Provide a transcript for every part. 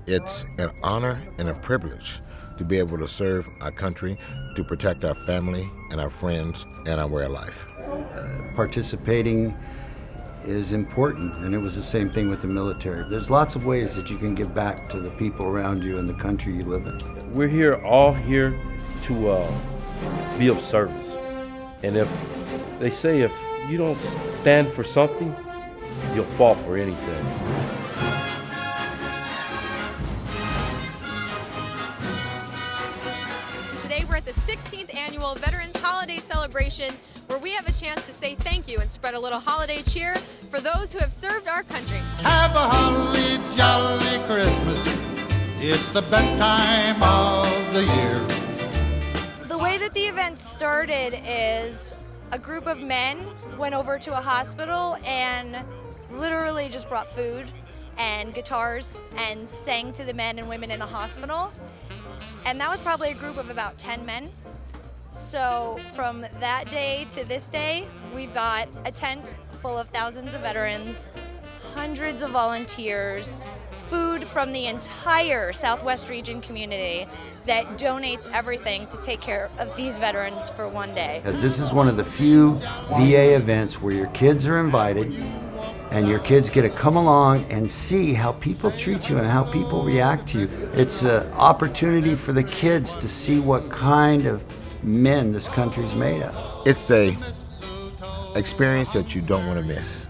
It's an honor and a privilege to be able to serve our country, to protect our family and our friends and our way of life. Participating is important, and it was the same thing with the military. There's lots of ways that you can give back to the people around you and the country you live in. We're all here to be of service. And if they say if you don't stand for something, you'll fall for anything. Today we're at the 16th Annual Veterans Holiday Celebration, where we have a chance to say thank you and spread a little holiday cheer for those who have served our country. Have a holly jolly Christmas. It's the best time of the year. The way that the event started is a group of men went over to a hospital and literally just brought food and guitars and sang to the men and women in the hospital. And that was probably a group of about 10 men. So from that day to this day, we've got a tent full of thousands of veterans, hundreds of volunteers, food from the entire Southwest region community that donates everything to take care of these veterans for one day. As this is one of the few VA events where your kids are invited and your kids get to come along and see how people treat you and how people react to you. It's an opportunity for the kids to see what kind of men this country's made of. It's a experience that you don't want to miss.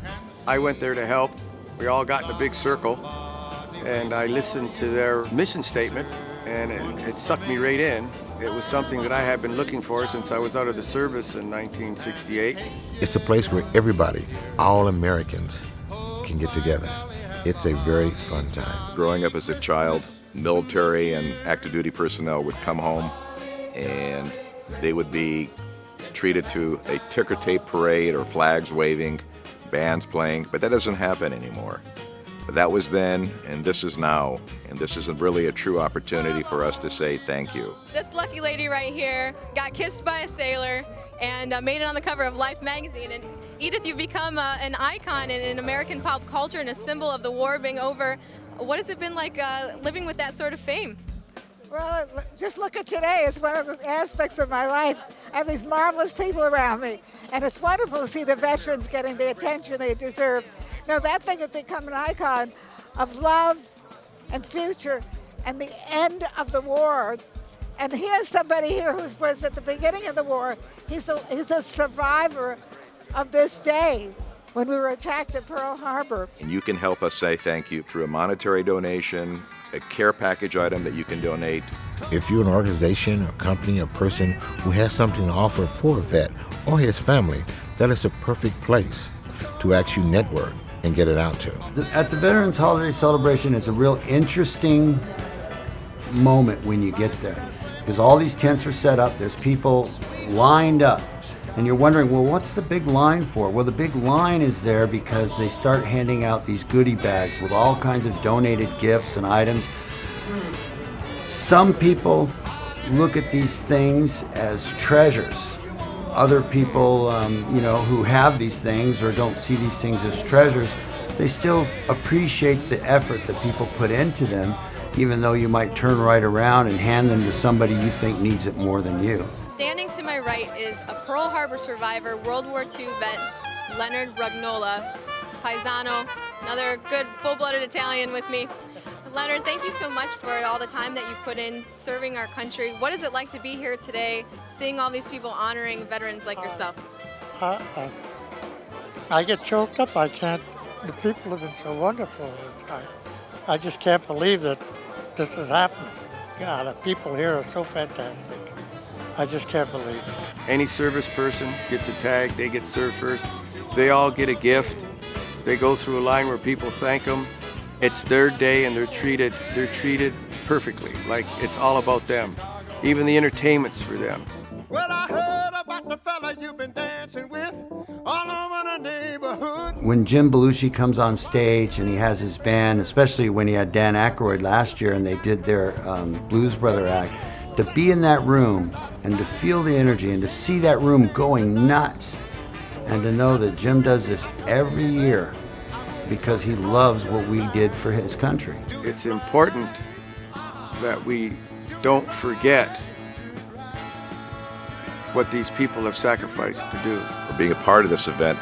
I went there to help. We all got in a big circle, and I listened to their mission statement, and it sucked me right in. It was something that I had been looking for since I was out of the service in 1968. It's a place where everybody, all Americans, can get together. It's a very fun time. Growing up as a child, military and active duty personnel would come home and they would be treated to a ticker tape parade or flags waving, bands playing, but that doesn't happen anymore. But that was then, and this is now, and this is really a true opportunity for us to say thank you. This lucky lady right here got kissed by a sailor and made it on the cover of Life magazine. And Edith, you've become an icon in American pop culture and a symbol of the war being over. What has it been like living with that sort of fame? Well, just look at today. It's one of the aspects of my life. I have these marvelous people around me, and it's wonderful to see the veterans getting the attention they deserve. Now, that thing has become an icon of love and future and the end of the war. And here's somebody here who was at the beginning of the war. He's a survivor of this day when we were attacked at Pearl Harbor. And you can help us say thank you through a monetary donation, a care package item that you can donate. If you're an organization, a company, a person who has something to offer for a vet or his family, that is a perfect place to actually network and get it out to. At the Veterans Holiday Celebration, it's a real interesting moment when you get there, because all these tents are set up, there's people lined up, and you're wondering, well, what's the big line for? Well, the big line is there because they start handing out these goodie bags with all kinds of donated gifts and items. Some people look at these things as treasures. Other people, who have these things or don't see these things as treasures, they still appreciate the effort that people put into them, even though you might turn right around and hand them to somebody you think needs it more than you. Standing to my right is a Pearl Harbor survivor, World War II vet, Leonard Rugnola, Paisano, another good full-blooded Italian with me. Leonard, thank you so much for all the time that you've put in serving our country. What is it like to be here today, seeing all these people honoring veterans like yourself? I get choked up. I can't. The people have been so wonderful. I just can't believe that this is happening. God, the people here are so fantastic. I just can't believe it. Any service person gets a tag, they get served first. They all get a gift. They go through a line where people thank them. It's their day and they're treated perfectly, like it's all about them. Even the entertainment's for them. Well, I heard about the fella you've been dancing with all over the neighborhood. When Jim Belushi comes on stage and he has his band, especially when he had Dan Aykroyd last year and they did their Blues Brother act, to be in that room and to feel the energy and to see that room going nuts and to know that Jim does this every year because he loves what we did for his country. It's important that we don't forget what these people have sacrificed to do. Being a part of this event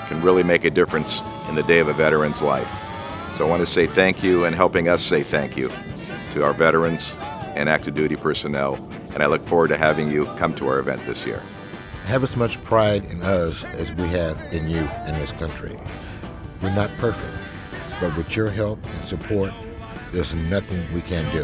can really make a difference in the day of a veteran's life. So I want to say thank you, and helping us say thank you to our veterans and active duty personnel, and I look forward to having you come to our event this year. Have as much pride in us as we have in you and this country. We're not perfect, but with your help and support, there's nothing we can't do.